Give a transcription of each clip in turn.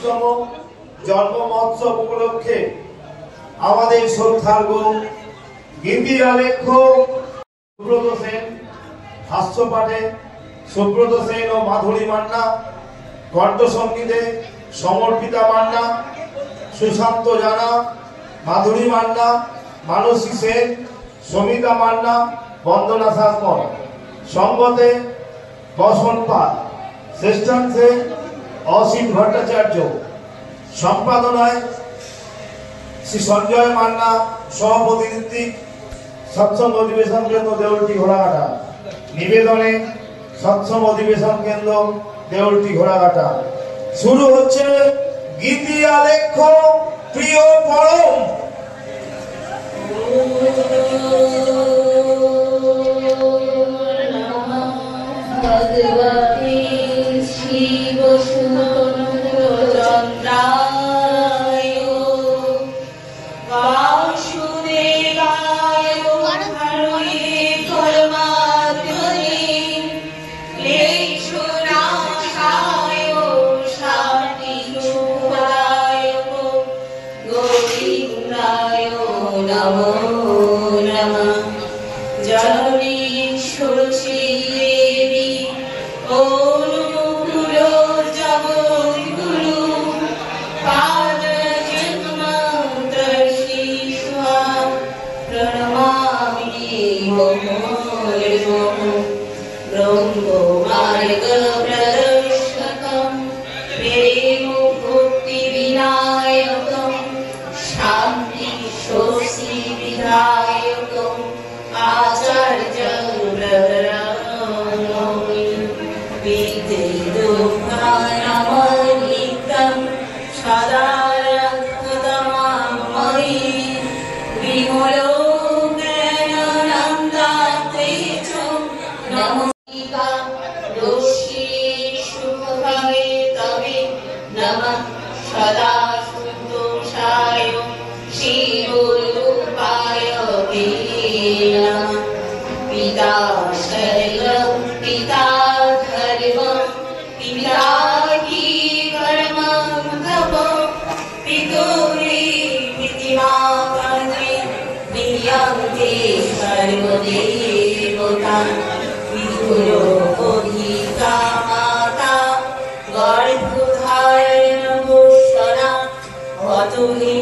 25তম জন্ম মহোৎসব উপলক্ষে আমাদের শ্রদ্ধার্ঘ গীতি আলেখ্য সুব্রত সেন, হাস্য পাঠে সুব্রত সেন ও মাধুরী মান্না, কণ্ঠ সঙ্গীতে সমর্পিতা মান্না, সুশান্ত জানা, মাধুরী মান্না, মানসী সেন, সমিতা মান্না, বন্দনা শাসমল, সঙ্গতে বসন পাল, শ্রেষ্ঠাংশে অসীম ভট্টাচার্য, সম্পাদনায় শ্রী সঞ্জয় মান্না, সহপ্রতিনিধি সৎসঙ্গ অধিবেশন কেন্দ্র দেউলটি ঘোড়াঘাটা, নিবেদনে সৎসঙ্গ অধিবেশন কেন্দ্র দেউলটি ঘোড়াঘাটা। শুরু হচ্ছে গীতি আলেখ্য প্রিয় পরম। ভগবতে শিব চন্দ্রায় বাসুদেবায় হরে পরমাত্মনে ক্লেশনাশায় শান্তিশুভদায় গোবিন্দায় নমো নমঃ। জননী ষোড়শী দেবী অনুকূলো জগদ্গুরু পাদচিন্মন্তর্ষি স্বাম প্রণমামি মুহুর্মুহুঃ। ব্রহ্মমার্গ প্রদর্শকম প্রেম ভক্তি বিনায়কম শান্তি শোষি বিধায়কম আচার্য বিদ্যুৎ সদা রক্তমাময়ী বিমলো জ্ঞানানন্দাতে চ নমস্কা দোষী সুখভাবে তবে নমঃ সদা সন্তোষায় শিবরূপায় নমঃ। পিতা শৈলম পিতা ধর্মম পিতা হি পরমং তপঃ পিতॄ পিতৃমাতামহে নিয়ন্তে সর্বদেবতা পিতরো অধিকা মাতা গর্ভধারণভূষণা অতুলি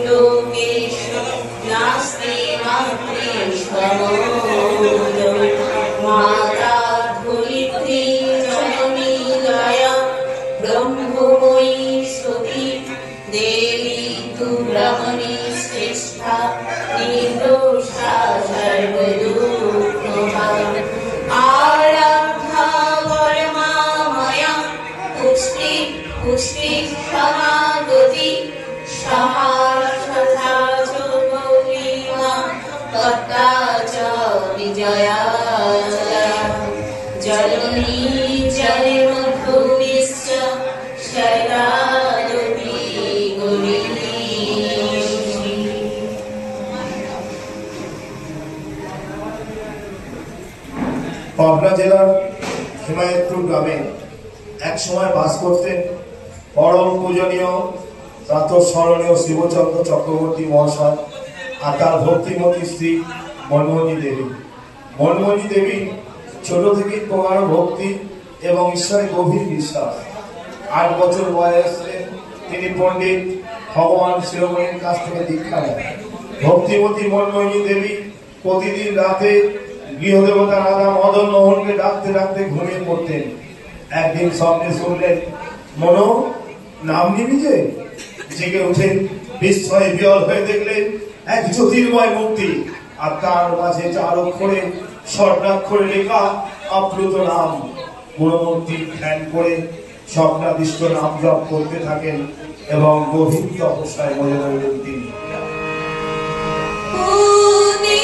লোকেষু নাস্তি মাতৃসমো মাতা ধরিত্রী জননী দয়া ব্রহ্মময়ী সতী দেবী তু ব্রহ্মণী শ্রেষ্ঠা নির্দোষা সর্বদুঃখহা আরাধ্যা পরমাময়া পুষ্টি পুষ্টি সমাগতি সমাসথা চ গৌরীমা তত্তা চ বিজয়া জননী জনমধুবিশ্চ শরদারতি গৌরীশী। পাবনা জেলার হিমায়তপুর গ্রামে এক সময় বাস করতেন পরম পূজনীয় প্রাতঃস্মরণীয় শিবচন্দ্র চক্রবর্তী মহাশয় আর তার ভক্তিমতী স্ত্রী মনমোহনী দেবী। মনমোহনী দেবী ছোট থেকেই প্রগাঢ় ভক্তি এবং ঈশ্বরে গভীর বিশ্বাস। 8 বছর বয়সে তিনি পণ্ডিত ভগবান শিরোমণির কাছ থেকে দীক্ষা নেন। ভক্তিমতী মনমোহনী দেবী প্রতিদিন রাতে গৃহদেবতা রাধা মদন মোহনকে ডাকতে ডাকতে ঘুমিয়ে পড়তেন। একদিন স্বপ্নে শুনলেন, মনো নাম নিবি যে? জেগে উঠেন, বিস্ময়ে বিহ্বল হয়ে দেখলেন এক জ্যোতির্ময় মূর্তি, আর তার মাঝে 4 অক্ষরে স্বর্ণাক্ষরে লেখা আপ্লুত নাম। গুণমূর্তি ধ্যান করে স্বপ্নাদিষ্ট নাম জপ করতে থাকেন এবং গভীর তপস্যায় মজে রইলেন তিনি। তুমি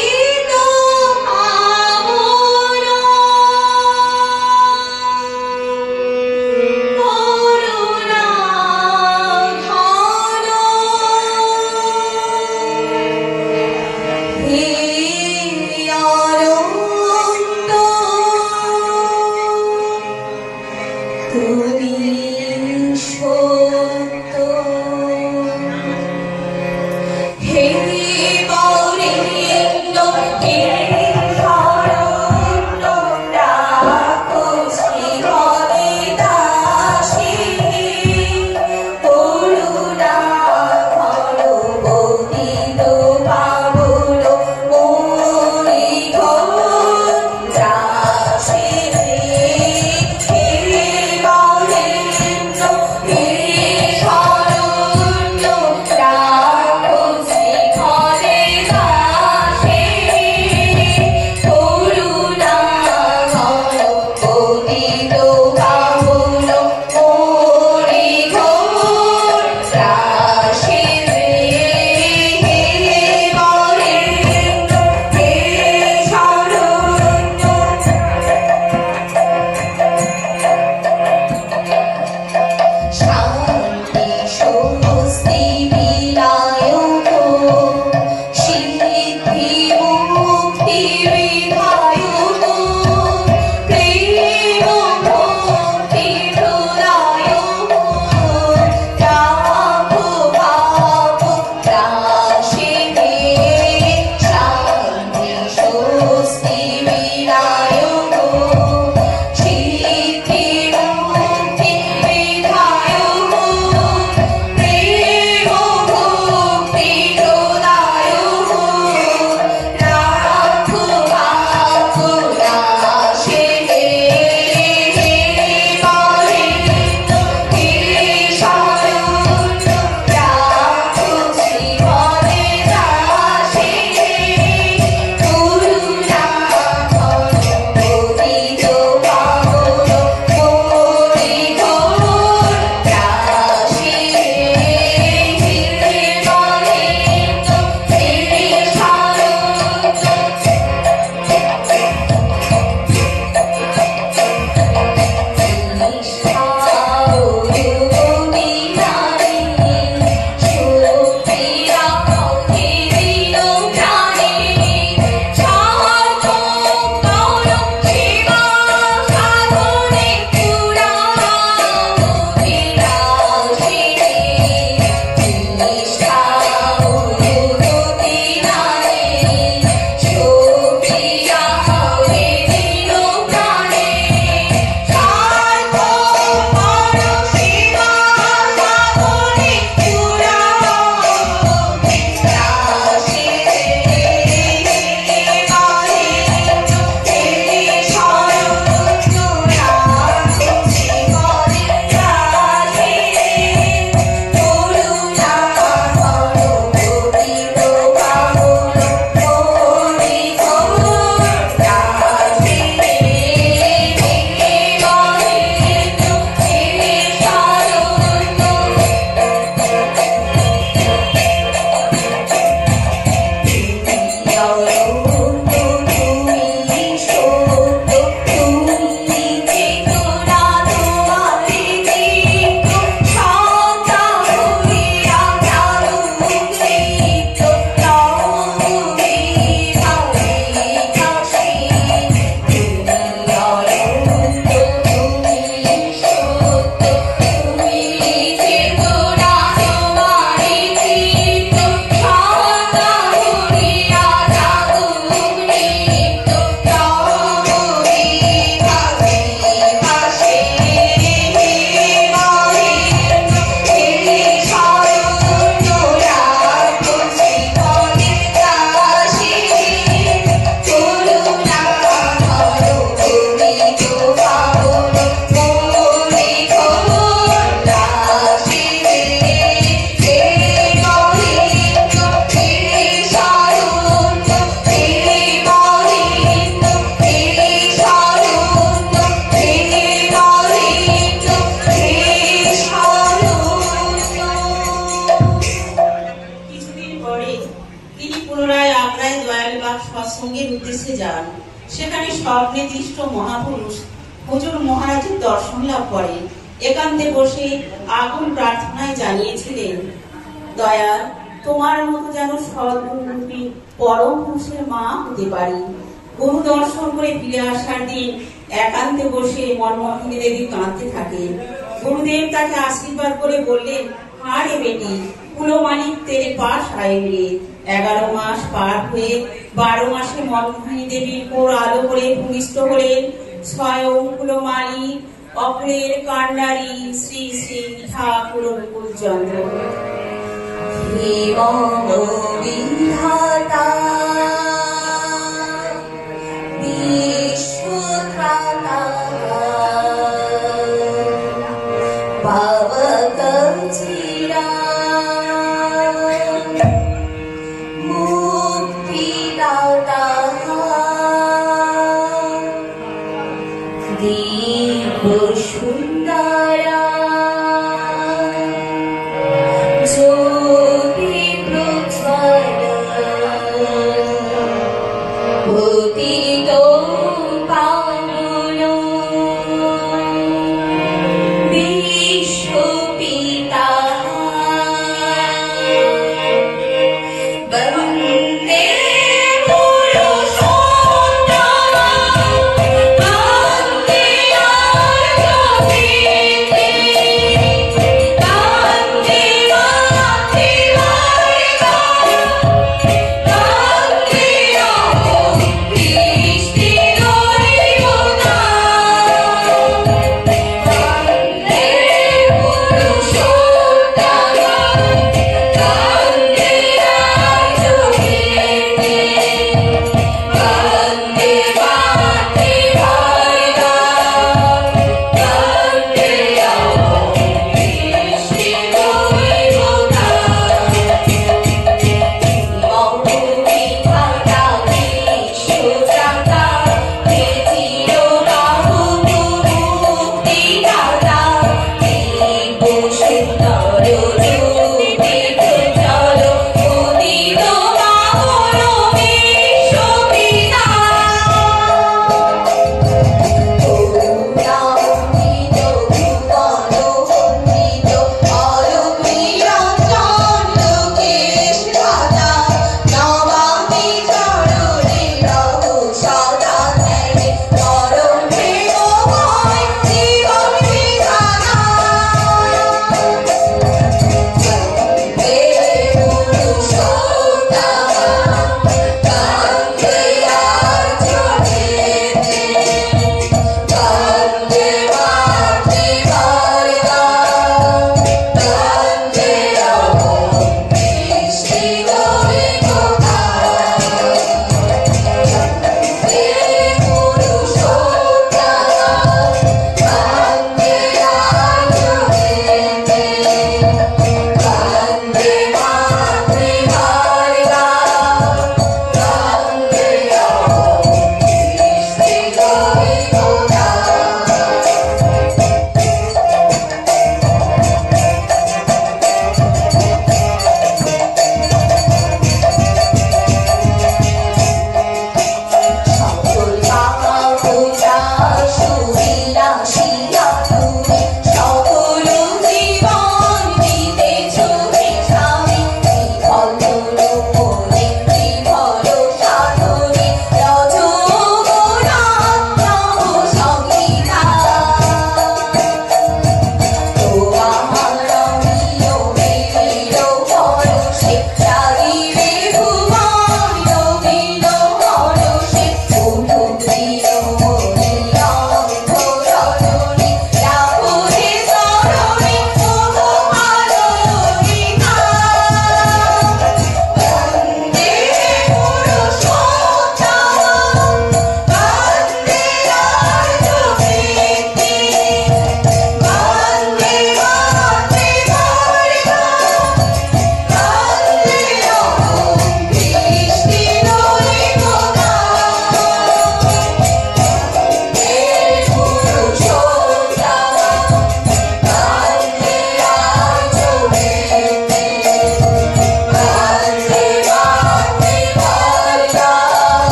উদ্দেশ্যে যান। সেখানে স্বপ্নে দৃষ্ট মহাপুরুষ হুজুর মহারাজের দর্শন লাভ করেন। একান্তে বসে আগুন প্রার্থনায় জানিয়েছিলেন, দয়াল, তোমার মতো যেন সদ্গুরুরূপী পরম পুরুষের মা হতে পারি। গুরু দর্শন করে ফিরে আসার দিন একান্তে বসে মনমোহিনী দেবী কাঁদতে থাকেন। গুরুদেব তাকে আশীর্বাদ করে বললেন, হারে বেটি, কুলমানিক তেরে পাশ আয়েঙ্গে। 11 মাস পার হয়ে 12 মাসে মনমোহিনী দেবী কোর আলো করে ভূমিষ্ঠ হলেন স্বয়ং কুলমানিক অকুলের কান্ডারী শ্রী শ্রী ঠাকুর অনুকূল চন্দ্র। হে মম বিধাতা বিশ্বত্রাতা পাবক চিরা মুক্তিদাতা দীপ সুন্দরা জ্যোতি প্রজ্জ্বল পতিত পাবন বিশ্বপিতা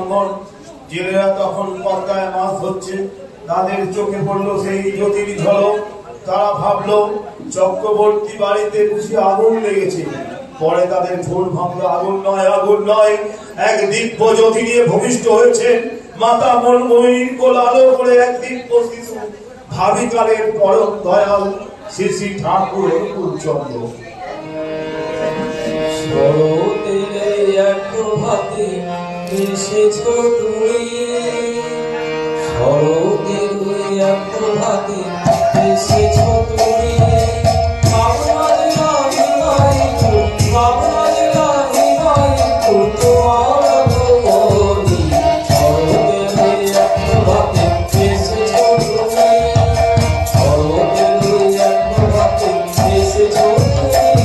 লঙ্ঘন। জেলেরা তখন পদ্মায় মাছ ধরছে, তাদের চোখে পড়লো সেই জ্যোতির ঝলক। তারা ভাবলো চক্রবর্তী বাড়িতে বুঝি আগুন লেগেছে। পরে তাদের ঠোঁট ভাঙলো, আগুন নয়, আগুন নয়, এক দিব্য জ্যোতি নিয়ে ভূমিষ্ঠ হয়েছে। মাতা মনমোহিনীর কোল আলো করে এক দিব্য শিশু, ভাবিকালের পরম দয়াল শ্রী শ্রী ঠাকুর অনুকূলচন্দ্র। শরতের এক প্রভাতে এসেছো তুমি, শরতের এক প্রভাতে এসেছো তুমি। ভাবনা দিলাহি মাইকু, ভাবনা দিলাহি মাইকু তোমার আগমনী। শরতের এক প্রভাতে এসেছো তুমি, শরতের এক প্রভাতে এসেছো তুমি।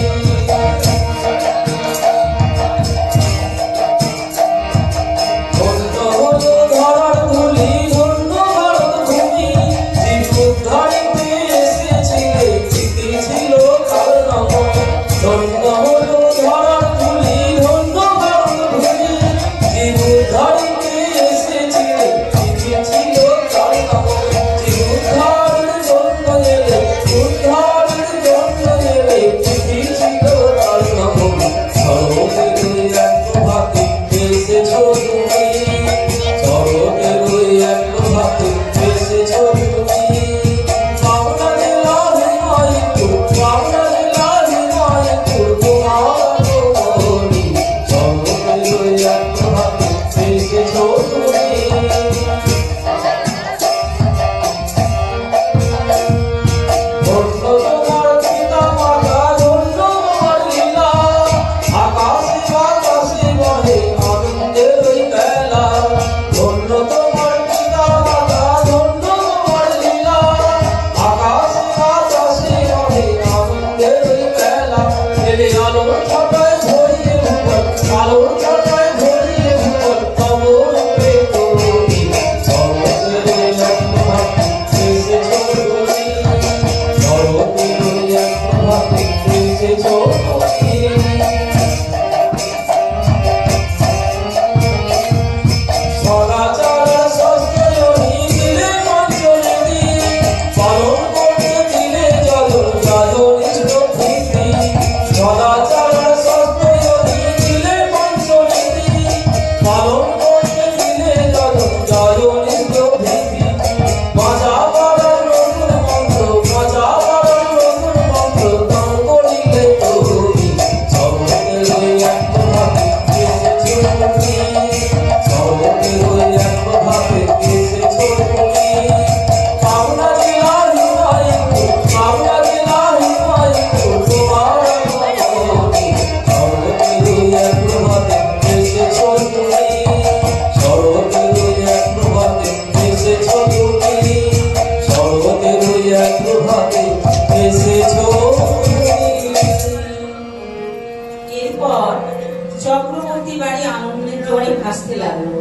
চক্রবর্তী বাড়ি আনন্দের জোরে ভাসতে লাগলো।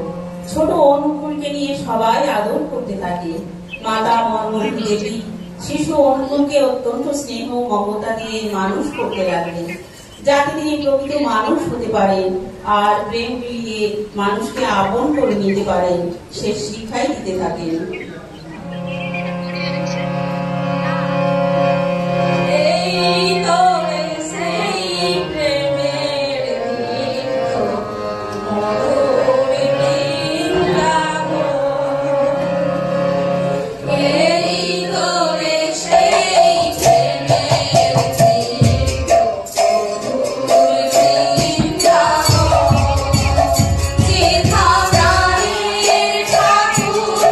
ছোট অনুকূলকে নিয়ে সবাই আদর করতে থাকে। মাতা মনমোহিনী দেবী শিশু অনুকূলকে অত্যন্ত স্নেহ মমতা দিয়ে মানুষ করতে লাগলেন, যাতে তিনি প্রকৃত মানুষ হতে পারেন আর প্রেম মিলিয়ে মানুষকে আপন করে নিতে পারেন, সে শিক্ষাই দিতে থাকেন। ঠাকুর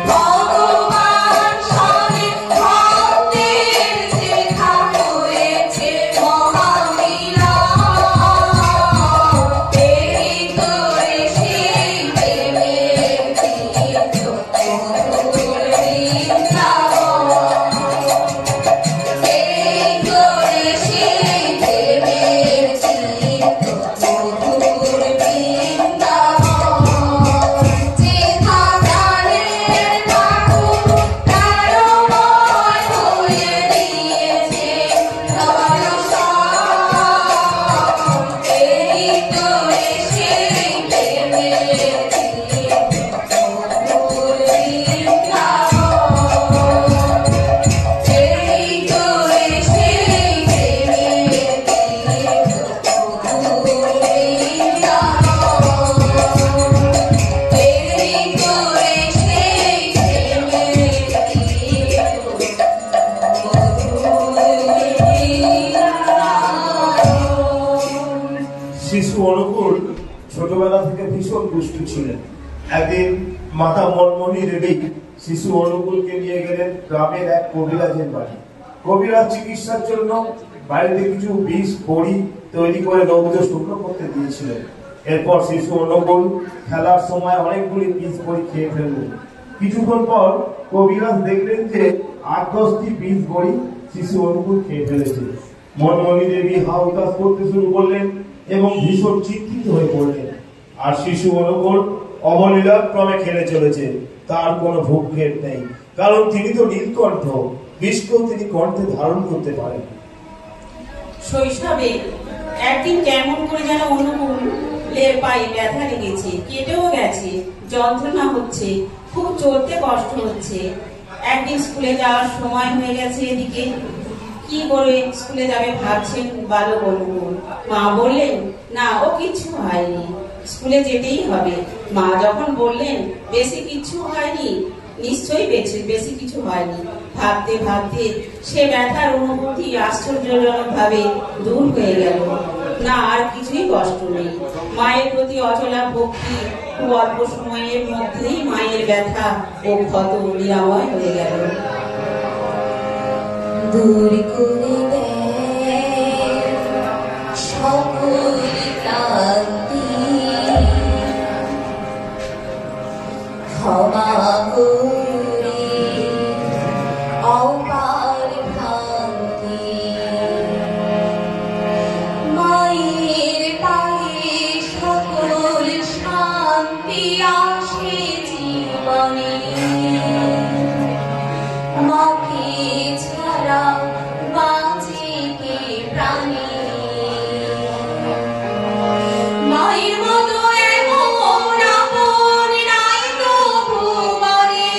ভগবান সনে ভক্তের দেখা হয়েছে মহামিলন। এই করে সেই প্রেমের তীর্থ মধুর বৃন্দাবন। এই করে সেই প্রেমের তীর্থ মধুর বৃন্দাবন। যেথা প্রাণের ঠাকুর প্রাণময় হয়ে দিয়েছে দর্শন। এই করে সেই প্রেমের তীর্থ মধুর বৃন্দাবন। এই করে সেই প্রেমের তীর্থ মধুর বৃন্দাবন। এই করে সেই প্রেমের শিশু অনুকূল ছোটবেলা থেকে ভীষণ দুষ্টু ছিলেন। একদিন মাতা মনমোহনী দেবী শিশু অনুকূলকে নিয়ে গেলেন গ্রামের এক কবিরাজের বাড়ি। কবিরাজ চিকিৎসার জন্য বাড়িতে কিছু বিষ বড়ি তৈরি করে রৌদ্র শুকনো করতে দিয়েছিলেন। এরপর শিশু অনুকূল খেলার সময় অনেকগুলি বিষ বড়ি খেয়ে ফেললেন। কিছুক্ষণ পর কবিরাজ দেখলেন যে ৮-১০টি বিষ বড়ি শিশু অনুকূল খেয়ে ফেলেছে। মনমোহনী দেবী হাউতাস করতে শুরু করলেন এবং ভীষণ চিন্তিত হয়ে পড়লেন। আর শিশু অনুকূল অবলীলাক্রমে খেলে চলেছে, তার কোনো ভূক্ষেপ নেই, কারণ তিনি তো নীলকণ্ঠ, বিষকেও তিনি কণ্ঠে ধারণ করতে পারেন। শৈশবে একদিন কেমন করে যেন অনুকূলের পায়ে ব্যথা লেগেছে, কেটেও গেছে, যন্ত্রণা হচ্ছে, খুব চলতে কষ্ট হচ্ছে। একদিন স্কুলে যাওয়ার সময় হয়ে গেছে, এদিকে কি করে স্কুলে যাবে ভাবছেন বালক অনুকূল। মা বললেন না, ও কিছু হয়নি, স্কুলে যেতেই হবে। মা যখন বললেন বেশি কিছু হয়নি, নিশ্চয়ই বেশি কিছু হয়নি। ভাবতে ভাবতে সে ব্যথার অনুভূতি আশ্চর্যজনক ভাবে দূর হয়ে গেল। না, আর কিছুই কষ্ট নেই। মায়ের প্রতি অচলা ভক্তি, খুব অল্প সময়ের মধ্যেই মায়ের ব্যথা ও ক্ষত নিরাময় হয়ে গেল। দূর করে দেয় সকল ক্লান্তি, ক্ষমা করে অপার ভ্রান্তি। মায়ের পায়ে সকল শান্তি আসে জীবনে। মাকে ছাড়া বাঁচে কে প্রাণী? মায়ের মতো এমন আপন নাই তো ভুবনে।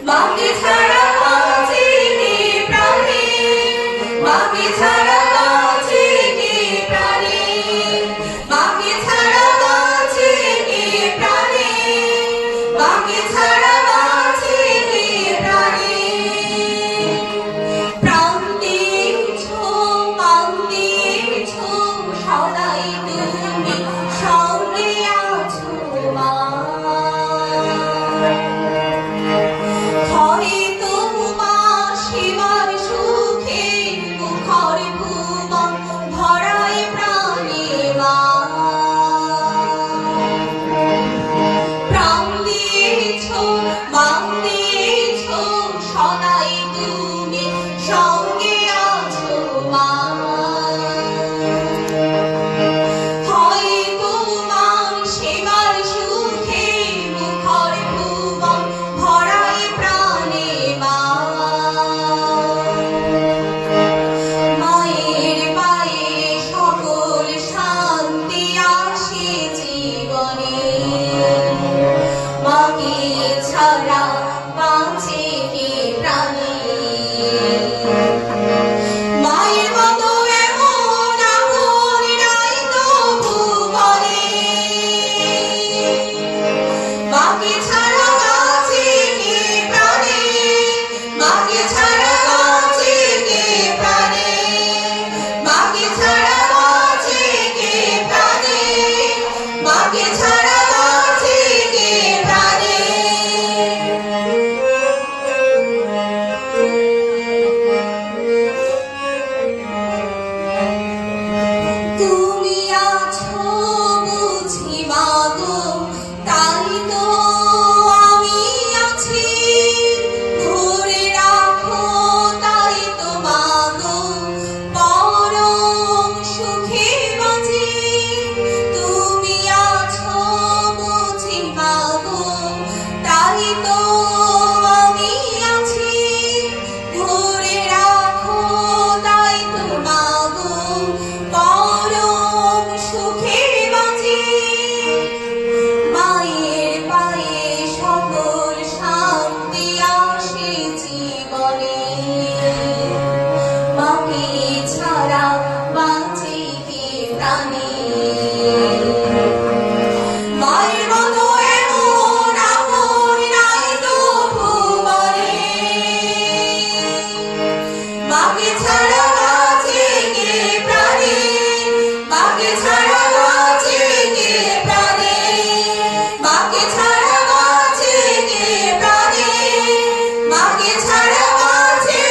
মাকে ছাড়া বাঁচে কে প্রাণী? মাকে ছাড়া বাঁচে কে প্রাণী? মাকে ছাড়া বাঁচে কে প্রাণী? মাকে ছাড়া বাঁচে কে প্রাণী? প্রাণ দিয়েছো, মান দিয়েছো, সদাই তুমি সঙ্গে আছো মা। হয়তো মা সেবার সুখে মুখর ভুবন ভরায় প্রাণে মা। প্রাণ দিয়েছো, মান দিয়েছো, সদাই তুমি সঙ্গে আছো মা। হয়তো মা সেবার সুখে মুখর ভুবন ভরায় প্রাণে মা। মায়ের পায়ে সকল শান্তি আসে জীবনে। মাকে ছাড়া বাঁচে কে প্রাণী? মায়ের মতো এমন আপন নাই তো ভুবনে। মাকে ছাড়া বাঁচে কে প্রাণী? মাকে ছাড়া বাঁচে কে প্রাণী? মাকে ছাড়া বাঁচে কে প্রাণী? মাকে ছাড়া বাঁচে তো আমি আছি, ধরে রাখো তাই তো মাগো পরম সুখে বাঁচি। তুমি আছো বুঝি মাগো, তাই তো আমি আছি, ধরে রাখো তাই তো মাগো পরম সুখে বাঁচি। মায়ের পায়ে সকল শান্তি আসে জীবনে, মাকে ছাড়া বাঁচে কে প্রাণে। মায়ের মতো এমন আপন নাই তো ভুবনে, মাকে ছাড়া বাঁচে কে প্রাণে, মাকে ছাড়া বাঁচে কে প্রাণে, মাকে ছাড়া বাঁচে কে প্রাণে, মাকে ছাড়া বাঁচে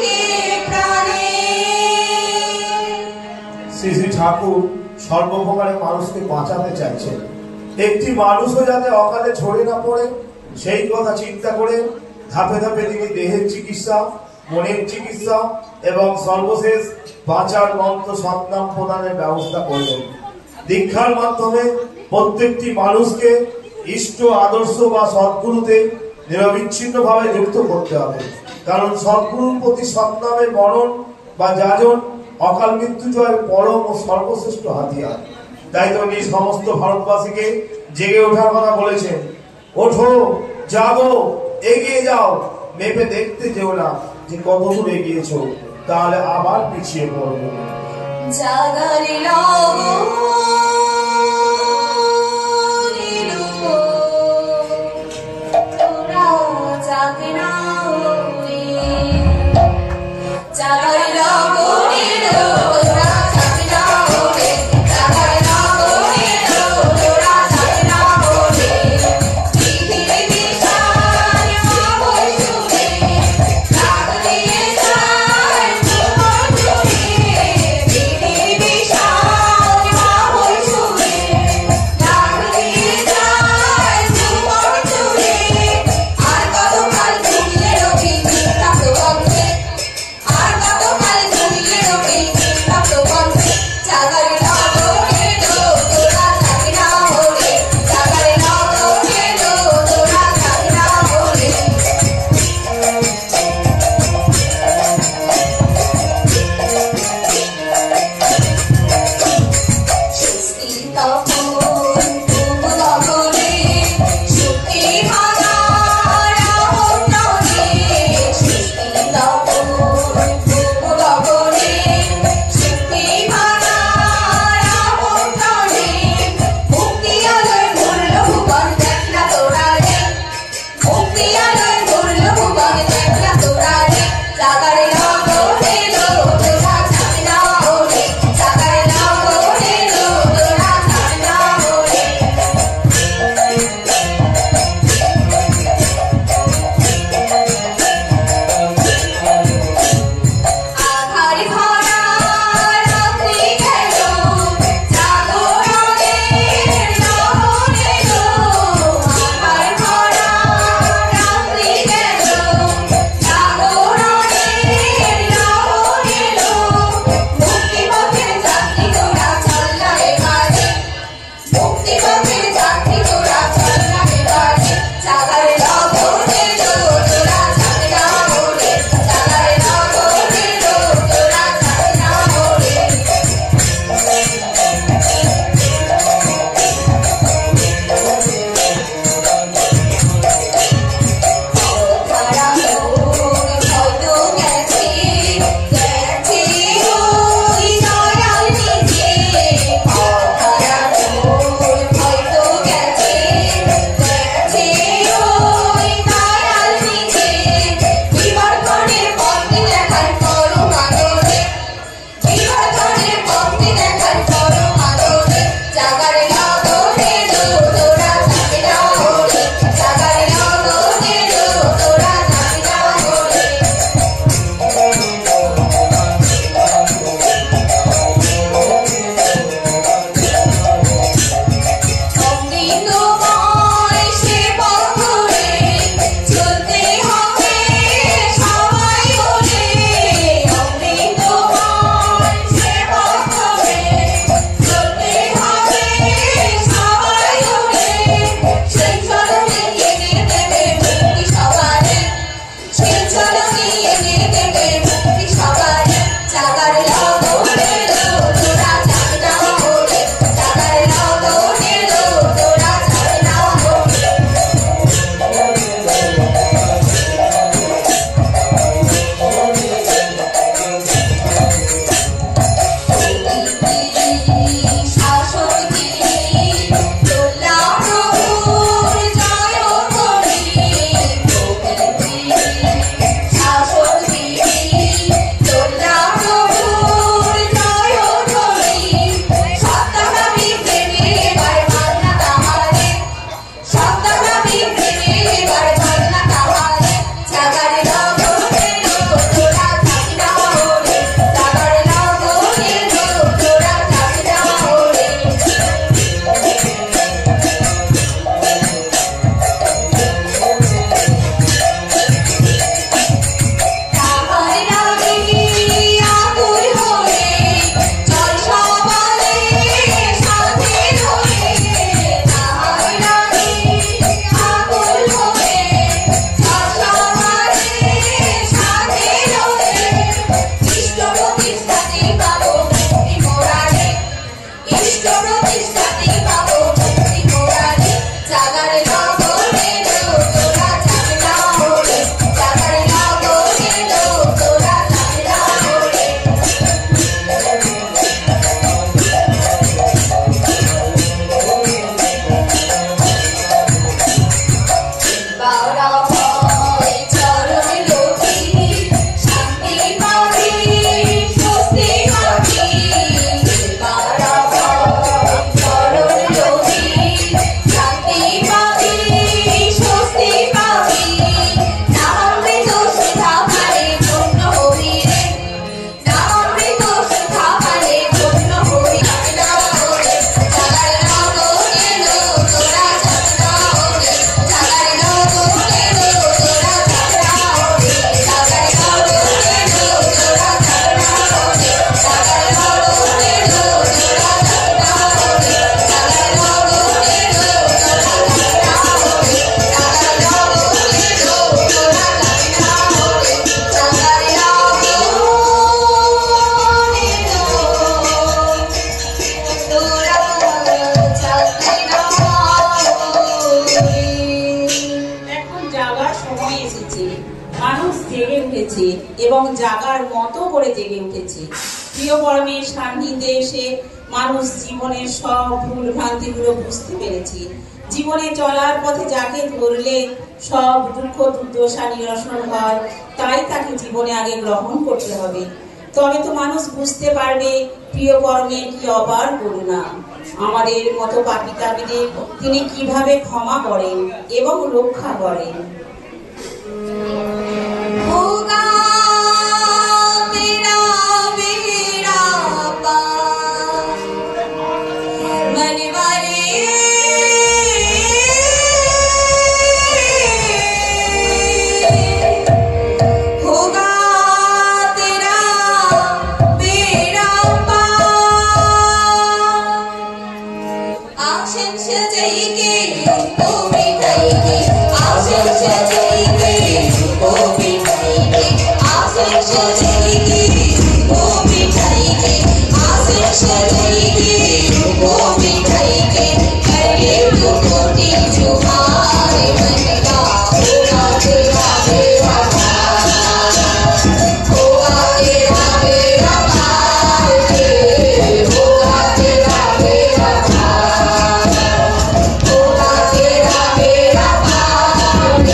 কে প্রাণে। শ্রী শ্রী ঠাকুর সর্বপ্রকারে মানুষকে বাঁচাতে চাইছেন। একটি মানুষও যাতে অকালে ঝরে না পড়ে সেই কথা চিন্তা করে ধাপে ধাপে তিনি দেহের চিকিৎসা, মনের চিকিৎসা এবং সর্বশেষ বাঁচার মন্ত্র সৎনাম প্রদানের ব্যবস্থা করলেন। দীক্ষার মাধ্যমে প্রত্যেকটি মানুষকে ইষ্ট আদর্শ বা সদ্গুরুতে নিরবিচ্ছিন্নভাবে যুক্ত করতে হবে, কারণ সদ্গুরুর প্রতি সৎনামের মরণ বা যাজন অকাল মৃত্যু জয়ের পরম ও সর্বশ্রেষ্ঠ হাতিয়ার। তাই তো উনি সমস্ত ভারতবাসীকে জেগে ওঠার কথা বলেছেন। ওঠো, জাগো, এগিয়ে যাও, মেপে দেখতে যেও না যে কত দূর এগিয়েছো, তাহলে আবার পিছিয়ে পড়বে। জাগার লগন এলো, তোরা জাগনা রে। জাগার লগন এলো, তোরা জাগনা রে। জাগার লগন এলো, তোরা জাগনা রে। পৃথিবী বিশাল মহল জুড়ে, জাগরিয়ে যায় জীবন জুড়ে। পৃথিবী বিশাল মহল জুড়ে, উঠেছে এবং জাগার মতো করে জেগে উঠেছে। প্রিয় পরমের সান্নিধ্যে এসে মানুষ জীবনের সব ভুল ভ্রান্তিগুলো বুঝতে পেরেছে। জীবনে চলার পথে যাকে ধরলে সব দুঃখ দুর্দশা নিরসন হয়, তাই তাকে জীবনে আগে গ্রহণ করতে হবে। তবে তো মানুষ বুঝতে পারবে প্রিয় পরমের কি অপার করুণা। আমাদের মতো পাপিতাপীদের তিনি কিভাবে ক্ষমা করেন এবং রক্ষা করেন। होगा तेरा बेड़ा पार मनवारे होगा तेरा बेड़ा पार आशन सजाएंगे तो मिटाएंगे आशन सजाएंगे वो मिठाएंगे आसन सजाएंगे वो मिठाएंगे आसन सजाएंगे वो मिठाएंगे करे तो कोटि जुहार बनेगा होगा तेरा बेड़ा पार होगा तेरा बेड़ा पार होगा तेरा बेड़ा पार होगा तेरा बेड़ा पार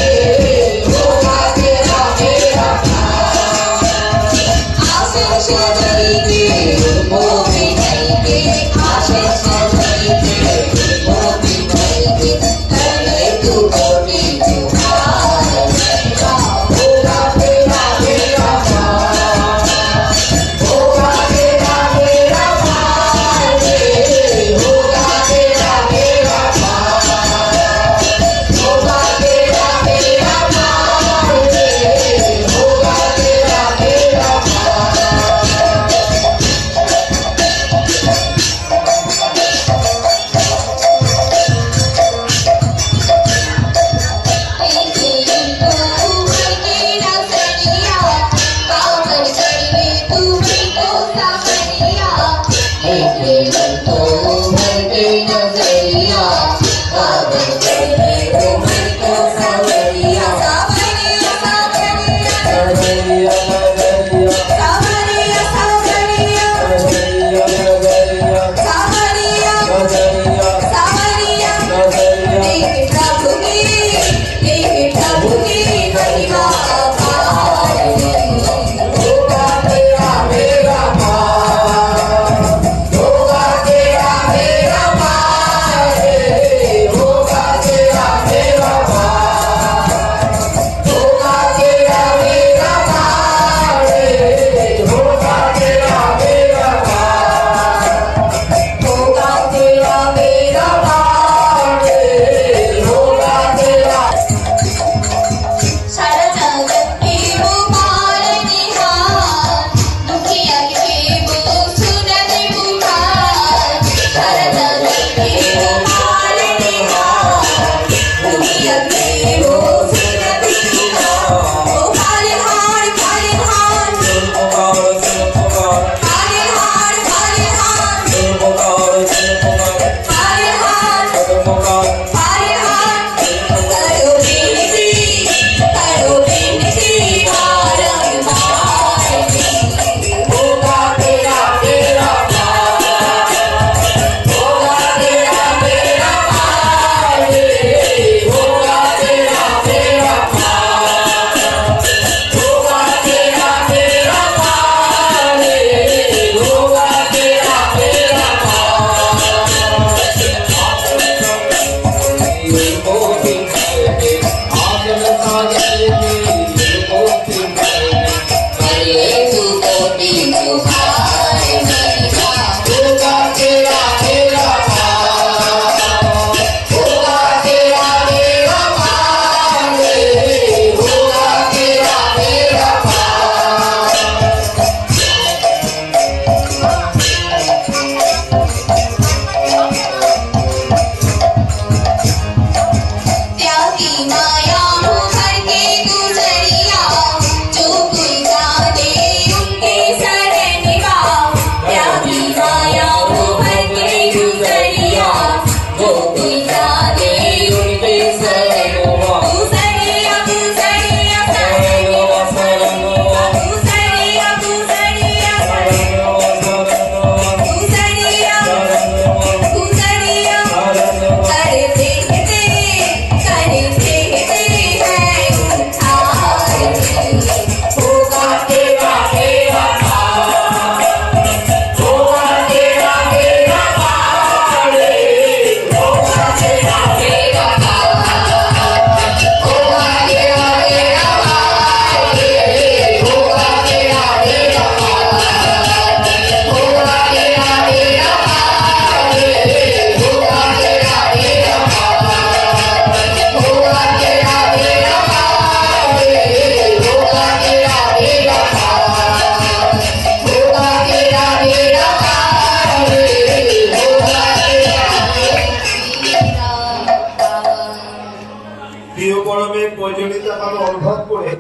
গৃহকর্মের প্রয়োজনীয়তা আমরা অনুভব করে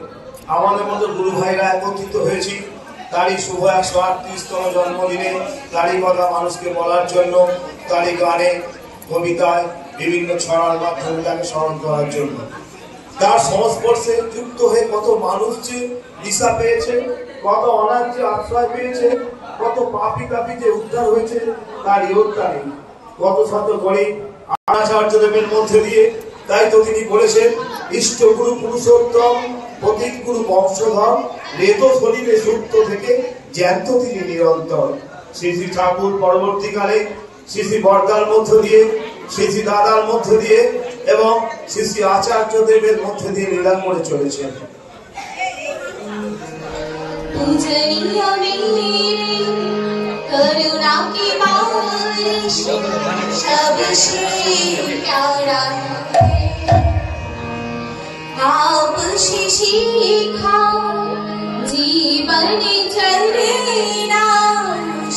আমাদের মতো গুরু ভাইরা একত্রিত হয়েছি তারই শুভ 138তম জন্মদিনে তারই কথা মানুষকে বলার জন্য, তারই গানে কবিতায় বিভিন্ন ছড়ার মাধ্যমে তাকে স্মরণ করার জন্য। তার সংস্পর্শে যুক্ত হয়ে কত মানুষ যে দিশা পেয়েছে, কত অনাথ যে আশ্রয় পেয়েছে, কত পাপি কাপি যে উদ্ধার হয়েছে তার ইয়ত্তা নেই। কত শত গরিব আচার্যদেবের মধ্যে দিয়ে, তাই তো তিনি বলেছেন ইষ্টগুরু পুরুষোত্তম প্রতীক গুরু বংশধর, রেত শরীরে সুপ্ত থেকে জ্যান্ত তিনি নিরন্তর। শ্রী শ্রী ঠাকুর পরবর্তীকালে শ্রী শ্রী বর্দার মধ্য দিয়ে, শ্রী শ্রী দাদার মধ্য দিয়ে এবং শ্রী শ্রী আচার্যদেবের মধ্যে দিয়ে লীলা করে চলেছেন। पूजनीय मेरे करुणा की बारिश सबसे प्यारा है, आपसे सीखा जीवन चलना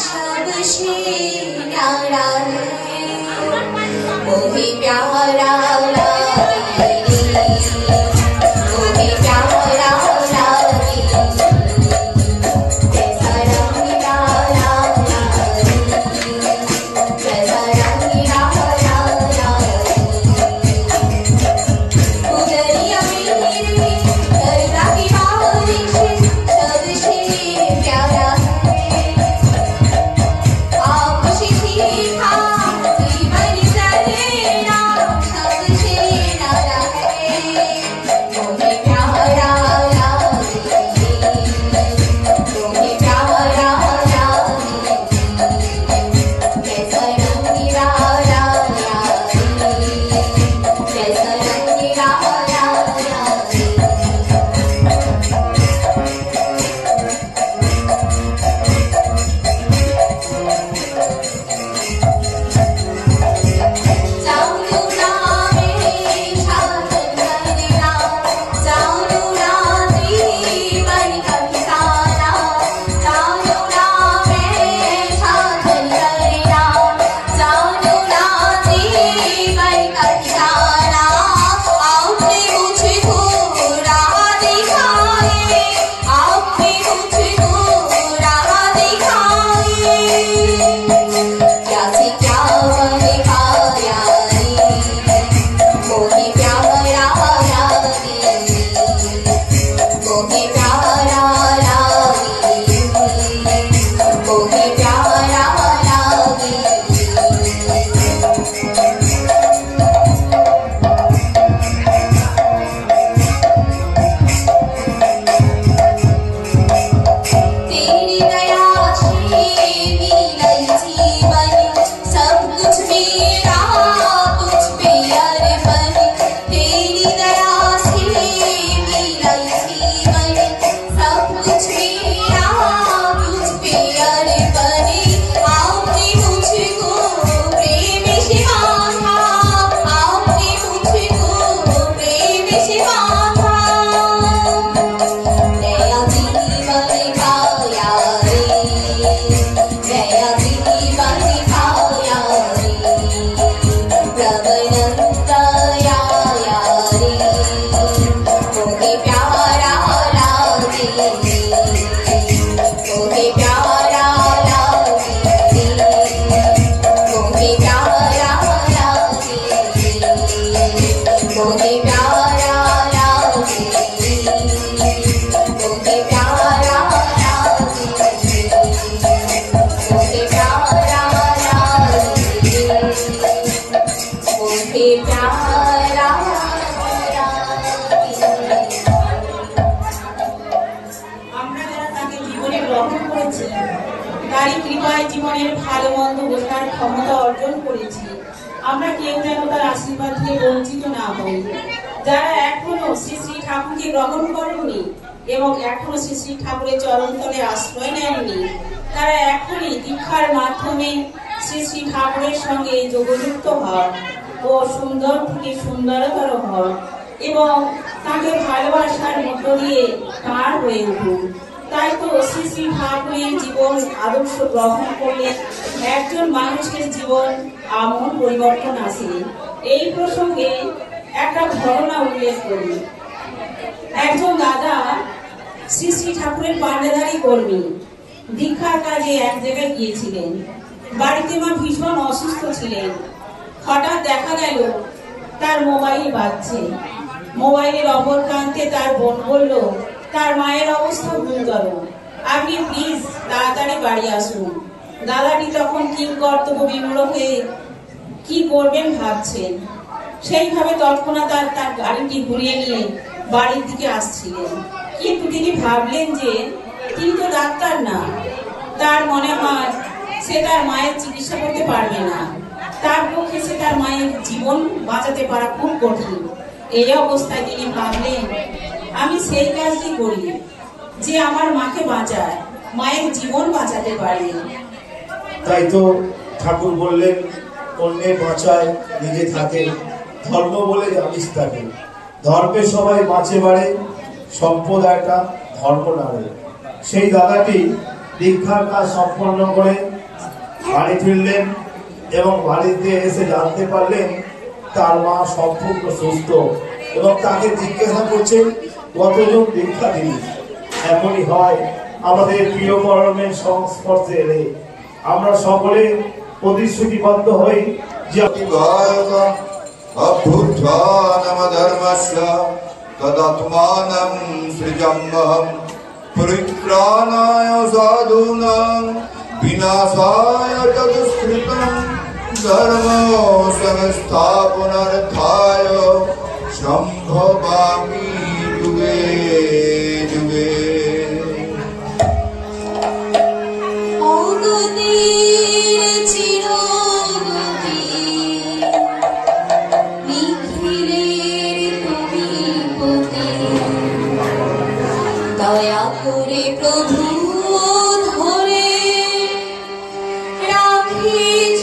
सबसे प्यारा है, वही प्यारा তারই কৃপায় জীবনের ভালো মন্দ বোঝার ক্ষমতা অর্জন করেছি। আমরা কেউ যেন তার আশীর্বাদ থেকে বঞ্চিত না হই। যারা এখনো শ্রী শ্রী ঠাকুরকে গ্রহণ করেননি এবং এখনো শ্রী শ্রী ঠাকুরের চরণতলে আশ্রয় নেননি, তারা এখনই দীক্ষার মাধ্যমে শ্রী শ্রী ঠাকুরের সঙ্গে যোগযুক্ত হন ও সুন্দর থেকে সুন্দরতর হন এবং তাকে ভালোবাসার মধ্য দিয়ে তার হয়ে উঠুন। তাই তো শ্রী শ্রী ঠাকুরের জীবন আদর্শ গ্রহণ করলে একজন মানুষের জীবন আমূল পরিবর্তন আসে। এই প্রসঙ্গে একটা ঘটনা উল্লেখ করি। একজন দাদা শ্রী শ্রী ঠাকুরের পান্ডাধারী কর্মী, দীক্ষার কাজে এক জায়গায় গিয়েছিলেন। বাড়িতে মা ভীষণ অসুস্থ ছিলেন। হঠাৎ দেখা গেল তার মোবাইল বাজছে। মোবাইলের অপর প্রান্তে তার বোন বলল, তার মায়ের অবস্থা গুরুতর, আপনি প্লিজ তাড়াতাড়ি বাড়ি আসুন। দাদাটি তখন কিংকর্তব্য বিমূঢ় হয়ে কি করবেন ভাবছেন। সেইভাবে তৎক্ষণাৎ তার গাড়িটি ঘুরিয়ে নিয়ে বাড়ির দিকে আসছিলেন। কিন্তু তিনি ভাবলেন যে তিনি তো ডাক্তার না, তার মনে হয় সে তার মায়ের চিকিৎসা করতে পারবে না, তার পক্ষে সে তার মায়ের জীবন বাঁচাতে পারা খুব কঠিন। এই অবস্থায় তিনি ভাবলেন, আমি সেই কাজটি করি যে আমার মাকে বাঁচায়, মায়ের জীবন বাঁচাতে পারি। তাই তো ঠাকুর বললেন, অন্যে বাঁচায় নিজে থাকে, ধর্ম বলে জানিস থাকে। ধর্মে সবাই বাঁচে বাড়ে, সম্প্রদায়টা ধর্ম নাড়ে। সেই দাদাটি দীক্ষার কাজ সম্পন্ন করে বাড়ি ফিরলেন এবং বাড়িতে এসে জানতে পারলেন তার মা সম্পূর্ণ সুস্থ, এবং তাকে জিজ্ঞাসা করছেন কতজন দীক্ষা দিন। এমনই হয় আমাদের প্রিয় কর্মের সংস্পর্শে এলে আমরা সকলে প্রতিশ্রুতিবদ্ধ হই যে অভ্যুত্থানমধর্মস্য তদাত্মানং সৃজম্যহং পরিত্রাণায় সাধূনাং বিনাশায় চ দুষ্কৃতং ধর্ম সংস্থাপনার্থায় সম্ভবামি যুগে যুগে। দয়া করে প্রভু ধরে রাখিছ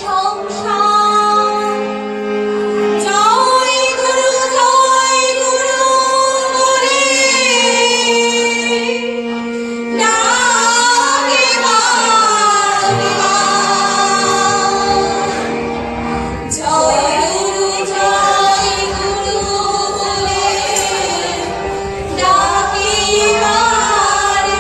সংসার। জয় গুরু বলে ডাকে বারে বার। জয় গুরু বলে ডাকে বারে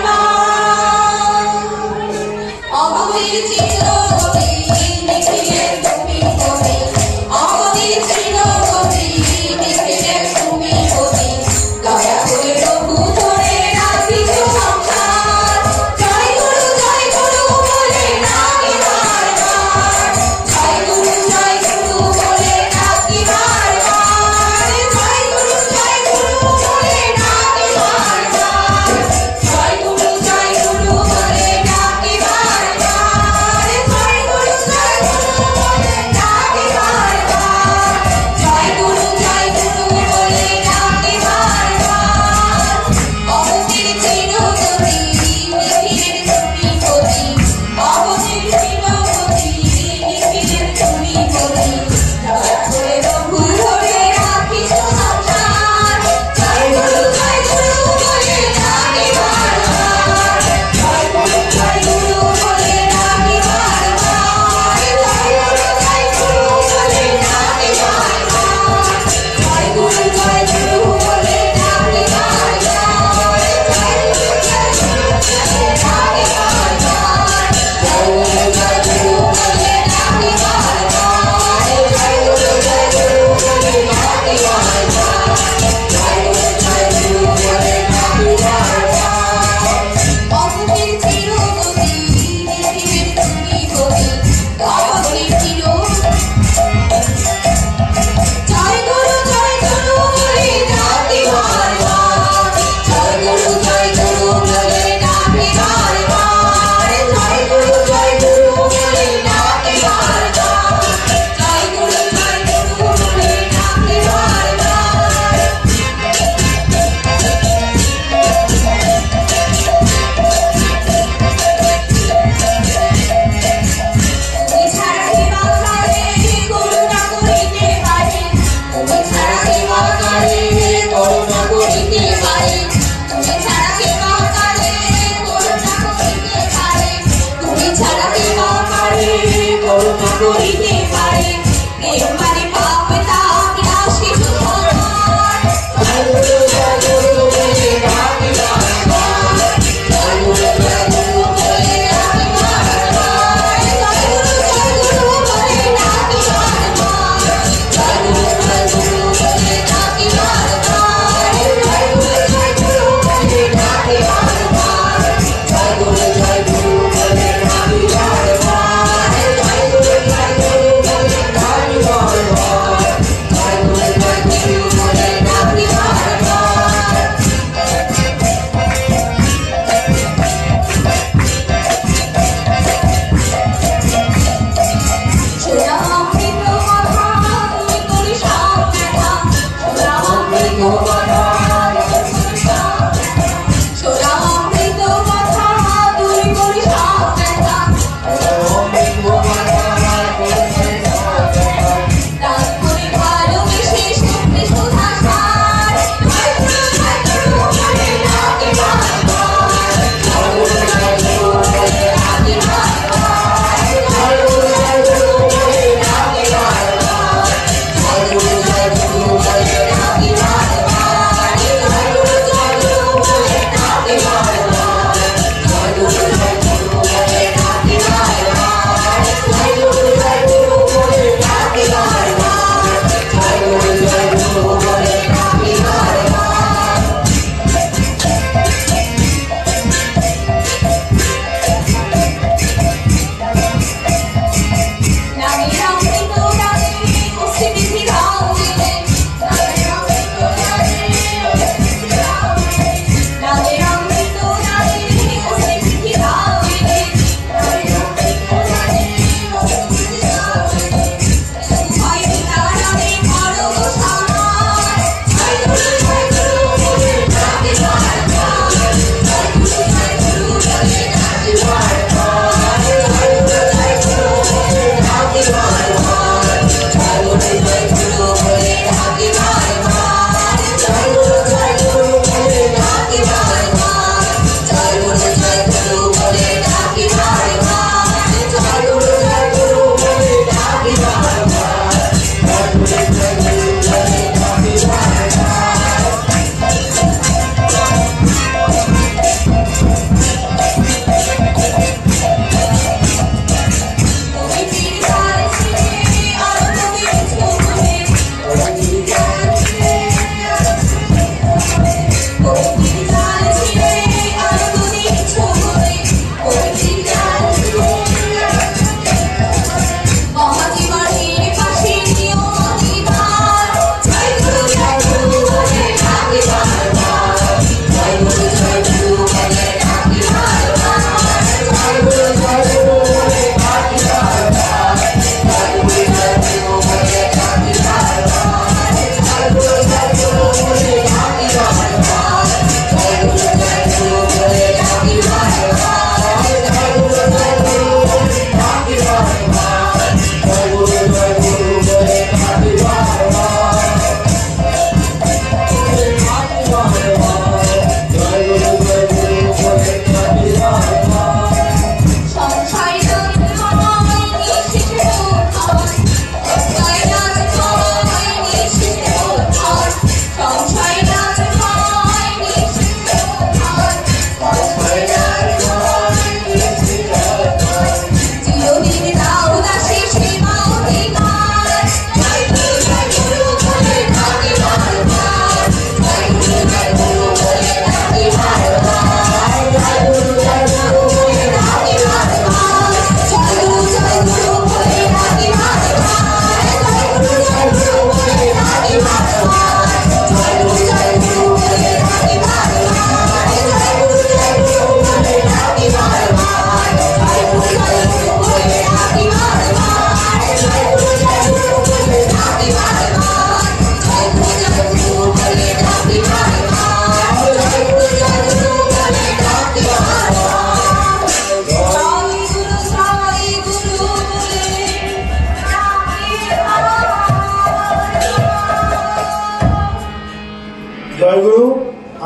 জয়গুরু।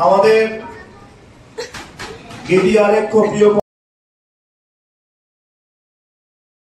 আমাদের গেদি আরেক প্রিয়